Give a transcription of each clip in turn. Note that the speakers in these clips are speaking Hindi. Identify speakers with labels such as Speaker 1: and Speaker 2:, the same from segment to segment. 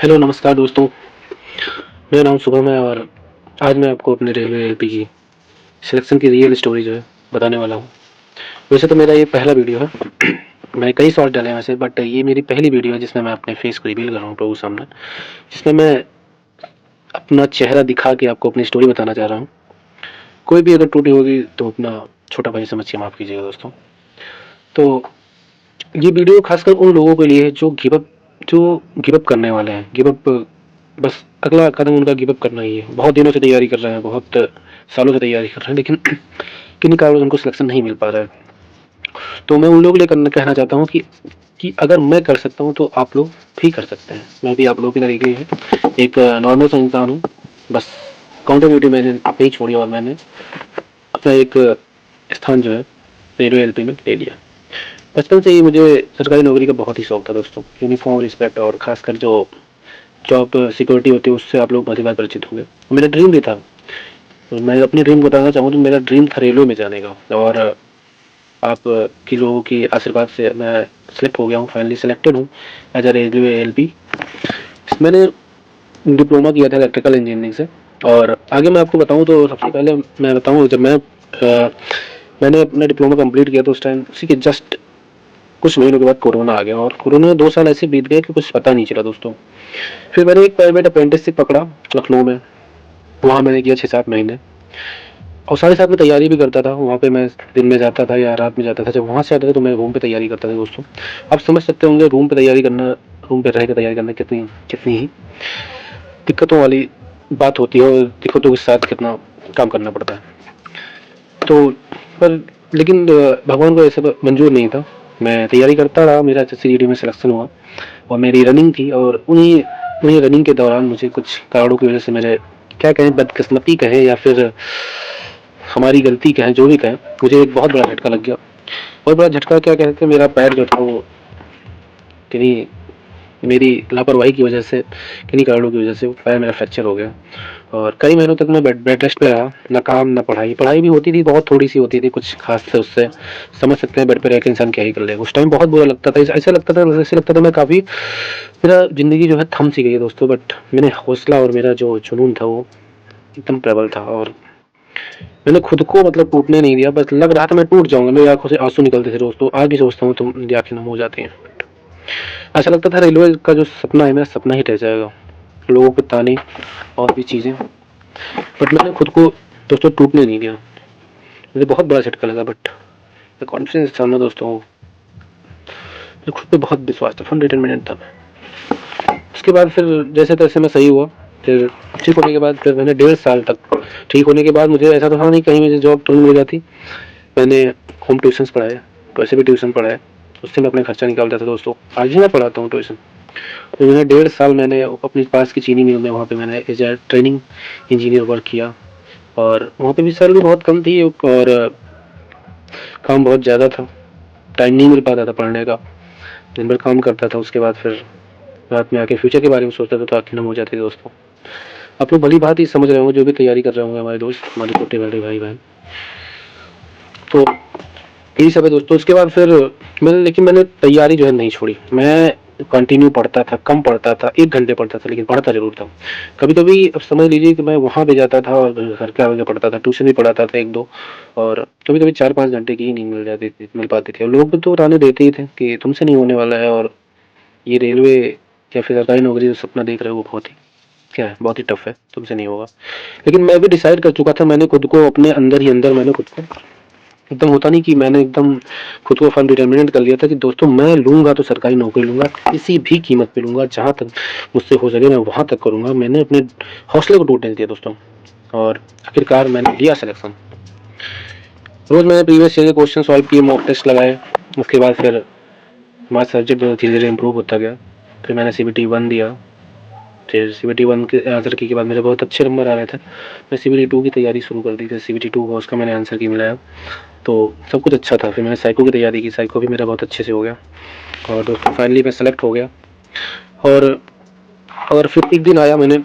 Speaker 1: हेलो नमस्कार दोस्तों। मेरा नाम शुभम है और आज मैं आपको अपने रेलवे एलपी की सिलेक्शन की रियल स्टोरी जो है बताने वाला हूँ। वैसे तो मेरा ये पहला वीडियो है। मैंने कई शॉर्ट डाले हैं वैसे, बट ये मेरी पहली वीडियो है जिसमें मैं अपने फेस को रिवील कर रहा हूँ प्रभु सामने, जिसमें मैं अपना चेहरा दिखा के आपको अपनी स्टोरी बताना चाह रहा हूँ। कोई भी अगर त्रुटि होगी तो अपना छोटा भाई समझ के माफ़ कीजिएगा दोस्तों। तो ये वीडियो खासकर उन लोगों के लिए है जो गिव अप करने वाले हैं। गिव अप, बस अगला कदम उनका गिव अप करना ही है। बहुत दिनों से तैयारी कर रहे हैं, बहुत सालों से तैयारी कर रहे हैं, लेकिन किन्हीं कारणों उनको सिलेक्शन नहीं मिल पा रहा है। तो मैं उन लोगों के लिए कहना चाहता हूँ कि अगर मैं कर सकता हूँ तो आप लोग भी कर सकते हैं। मैं भी आप लोगों की तरीके है एक नॉर्मल सा इंसान हूँ। बस अकाउंटेबिलिटी मैंने अपनी छोड़ी और मैंने अपना एक स्थान जो है रेलवे एलपी में ले लिया। बचपन से ही मुझे सरकारी नौकरी का बहुत ही शौक था दोस्तों। यूनिफॉर्म, रिस्पेक्ट और खासकर जो जॉब सिक्योरिटी होती है उससे आप लोग भली बात परिचित होंगे। मेरा ड्रीम भी था। तो मैं अपनी ड्रीम बताना चाहूँ तो मेरा ड्रीम था रेलवे में जाने का, और आप की लोगों की आशीर्वाद से मैं सिलेक्ट हो गया हूँ, फाइनली सिलेक्टेड हूँ एज अ रेलवे एलपी। मैंने डिप्लोमा किया था इलेक्ट्रिकल इंजीनियरिंग से। और आगे मैं आपको बताऊं तो सबसे पहले मैं बताऊं, जब मैंने अपना डिप्लोमा कंप्लीट किया तो उस टाइम उसी के जस्ट कुछ महीनों के बाद कोरोना आ गया, और कोरोना में 2 साल ऐसे बीत गए कि कुछ पता नहीं चला दोस्तों। फिर मैंने एक प्राइवेट अप्रेंटिसशिप पकड़ा लखनऊ में। वहाँ मैंने किया 6-7 महीने, और साथ ही साथ में तैयारी भी करता था। वहाँ पे मैं दिन में जाता था या रात में जाता था। जब वहाँ से आता था तो मैं रूम पे तैयारी करता था दोस्तों। आप समझ सकते होंगे रूम पे तैयारी करना, रूम पे रह कर तैयारी करना कितनी कितनी ही दिक्कतों वाली बात होती है, और दिक्कतों के साथ कितना काम करना पड़ता है। तो पर लेकिन भगवान को ऐसा मंजूर नहीं था। मैं तैयारी करता रहा, मेरा एसएससी में सिलेक्शन हुआ और मेरी रनिंग थी। और उन्हीं उन्हीं रनिंग के दौरान मुझे कुछ कारणों की वजह से, मेरे क्या कहें, बदकिस्मती कहें या फिर हमारी गलती कहें, जो भी कहें, मुझे एक बहुत बड़ा झटका लग गया। बहुत बड़ा झटका क्या कहते हैं, मेरा पैर जो था वो किन्हीं मेरी लापरवाही की वजह से, किन्हीं कारणों की वजह से वो पैर मेरा फ्रैक्चर हो गया। और कई महीनों तक मैं बेड रेस्ट पे रहा। ना काम ना पढ़ाई। पढ़ाई भी होती थी, बहुत थोड़ी सी होती थी, कुछ खास से उससे समझ सकते हैं बेड पे रह के इंसान क्या ही कर लेगा। उस टाइम बहुत बुरा लगता था। ऐसा लगता था मैं काफ़ी, मेरा ज़िंदगी जो है थम सी गई है दोस्तों। बट मैंने हौसला और मेरा जो जुनून था वो एकदम प्रबल था, और मैंने खुद को मतलब टूटने नहीं दिया। बस लग रहा था मैं टूट जाऊंगा, मेरी आंखों से आंसू निकलते थे दोस्तों। आज भी सोचता हूँ तो मेरी आंखें नम हो जाती हैं। ऐसा लगता था रेलवे का जो सपना है मेरा सपना ही रह जाएगा, लोगों के ताने और भी चीज़ें। बट मैंने खुद को दोस्तों टूटने नहीं दिया। मुझे बहुत बड़ा झटका लगा, बट कॉन्फिडेंस था ना दोस्तों, मुझे खुद पे बहुत विश्वास था, 100% था मैं। उसके बाद फिर जैसे तैसे मैं सही हुआ। फिर ठीक होने के बाद फिर मैंने 1.5 साल तक, ठीक होने के बाद मुझे ऐसा तो था नहीं कहीं मुझे जॉब तुरंत मिल जाती। मैंने होम ट्यूशन्स पढ़ाए, वैसे भी ट्यूशन पढ़ाए, उससे मैं अपना खर्चा निकालता था दोस्तों। आज भी मैं पढ़ाता हूँ ट्यूशन। तो मैंने 1.5 साल मैंने अपनी पास की चीनी मिल में, वहाँ पे मैंने as a training engineer work किया। और वहाँ पे भी सैलरी बहुत कम थी, और काम बहुत ज़्यादा था। टाइम नहीं मिल पाता था पढ़ने का। दिन भर काम करता था, उसके बाद फिर रात में आके फ्यूचर के बारे में सोचता था तो आँखें नम हो जाती थी दोस्तों। आप लोग भली बात ही समझ रहे होंगे, जो भी तैयारी कर रहे होंगे हमारे दोस्त, हमारे छोटे बड़े भाई बहन। तो यही सब है दोस्तों। उसके बाद फिर मैंने तैयारी जो है नहीं छोड़ी। मैं कंटिन्यू पढ़ता था, कम पढ़ता था, 1 घंटे पढ़ता था, लेकिन पढ़ता जरूर था। कभी कभी अब समझ लीजिए कि मैं वहाँ पे जाता था और घर के आगे पढ़ता था, ट्यूशन भी पढ़ाता था 1-2। और कभी कभी 4-5 घंटे की ही नींद मिल पाती थी। और लोग तो ताने देते ही थे कि तुमसे नहीं होने वाला है, और ये रेलवे या फिर सरकारी नौकरी जो सपना देख रहे हो वो बहुत ही क्या है, बहुत ही टफ है, तुमसे नहीं होगा। लेकिन मैं भी डिसाइड कर चुका था। मैंने खुद को अपने अंदर ही अंदर, मैंने खुद को एकदम, होता नहीं कि मैंने एकदम खुद को फर्म डिटरमिनेट कर लिया था कि दोस्तों मैं लूंगा तो सरकारी नौकरी लूंगा, किसी भी कीमत पे लूंगा, जहां तक मुझसे हो सके मैं वहां तक करूंगा। मैंने अपने हौसले को टूटने दिया दोस्तों, और आखिरकार मैंने लिया सिलेक्शन। रोज मैंने प्रीवियस ईयर के क्वेश्चन सॉल्व किए, मॉक टेस्ट लगाए। उसके बाद फिर हमारा सब्जेक्ट धीरे धीरे इम्प्रूव होता गया। फिर मैंने CBT 1 दिया। फिर CBT 1 के आंसर की के बाद मेरे बहुत अच्छे नंबर आ रहे थे। मैं CBT 2 की तैयारी शुरू कर दी थी। CBT 2 का उसका मैंने आंसर की मिलाया, तो सब कुछ अच्छा था। फिर मैंने साइको की तैयारी की, साइको भी मेरा बहुत अच्छे से हो गया, और दोस्तों फाइनली मैं सेलेक्ट हो गया। और फिर एक दिन आया, मैंने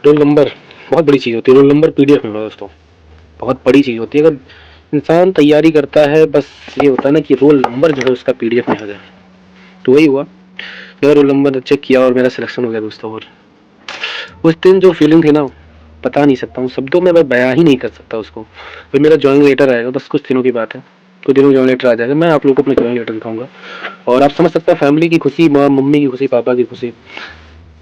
Speaker 1: रोल नंबर, बहुत बड़ी चीज़ होती है रोल नंबर PDF में दोस्तों, बहुत बड़ी चीज़ होती है। अगर इंसान तैयारी करता है, बस ये होता है ना कि रोल नंबर जो है उसका PDF में आ जाए, तो वही हुआ। मेरा रोल नंबर चेक किया और मेरा सिलेक्शन हो गया दोस्तों। और उस दिन जो फीलिंग थी ना, बता नहीं सकता हूँ, शब्दों में मैं बयां ही नहीं कर सकता उसको। फिर मेरा जॉइनिंग लेटर आएगा, बस कुछ दिनों की बात है, कुछ दिनों में जॉइनिंग लेटर आ जाएगा, मैं आप लोगों को अपना जॉइनिंग लेटर दिखाऊंगा। और आप समझ सकते हैं फैमिली की खुशी, माँ मम्मी की खुशी, पापा की खुशी,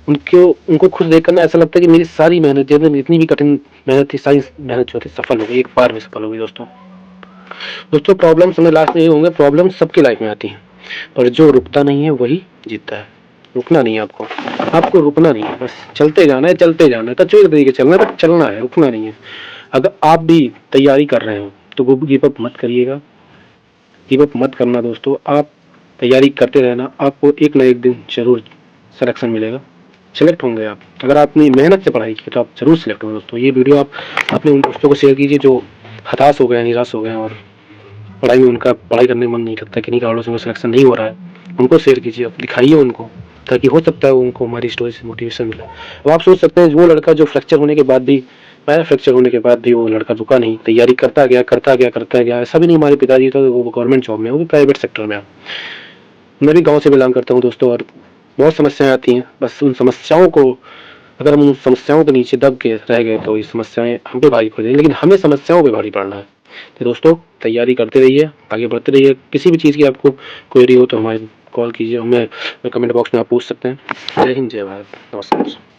Speaker 1: उनको उनको खुश देख कर ना ऐसा लगता है कि मेरी सारी मेहनत, जितनी भी कठिन मेहनत थी, सारी मेहनत जो थी सफल हो गई, एक बार में सफल हो गई दोस्तों। दोस्तों प्रॉब्लम्स हमें लास्ट में ये होंगे, प्रॉब्लम सबकी लाइफ में आती है, पर जो रुकता नहीं है वही जीतता है। रुकना नहीं है आपको, आपको रुकना नहीं है, बस चलते जाना है, चलते जाना है, कचरे तरीके चलना है, चलना है, रुकना नहीं है। अगर आप भी तैयारी कर रहे हो तो वो गिव अप मत करिएगा, गिव अप मत करना दोस्तों। आप तैयारी करते रहना, आपको एक ना एक दिन जरूर सिलेक्शन मिलेगा, सिलेक्ट होंगे आप। अगर आपने मेहनत से पढ़ाई की तो आप जरूर सिलेक्ट होंगे दोस्तों। ये वीडियो आप अपने उन दोस्तों को शेयर कीजिए जो हताश हो गए, निराश हो गए और पढ़ाई में उनका पढ़ाई करने में मन नहीं करता, किन्हीं कारणों से सिलेक्शन नहीं हो रहा है, उनको शेयर कीजिए, आप दिखाइए उनको, ताकि हो सकता है उनको हमारी स्टोरी से मोटिवेशन मिले। अब आप सोच सकते हैं वो लड़का जो फ्रैक्चर होने के बाद भी, पैर फ्रैक्चर होने के बाद भी वो लड़का रुका नहीं, तैयारी करता गया करता गया करता गया। ऐसा भी नहीं हमारे पिताजी तो वो गवर्नमेंट जॉब में, वो भी प्राइवेट सेक्टर में। मैं भी गाँव से बिलोंग करता हूँ दोस्तों, और बहुत समस्याएं आती हैं, बस उन समस्याओं को, अगर हम उन समस्याओं के नीचे दब के रह गए तो ये समस्याएं हम पे भारी पड़ जाएंगी, लेकिन हमें समस्याओं पे भारी पड़ना है। तो दोस्तों तैयारी करते रहिए, आगे बढ़ते रहिए। किसी भी चीज़ की आपको क्वेरी हो तो हमारे कॉल कीजिए, हमें कमेंट बॉक्स में आप पूछ सकते हैं। जय हिंद, जय भारत, नमस्कार।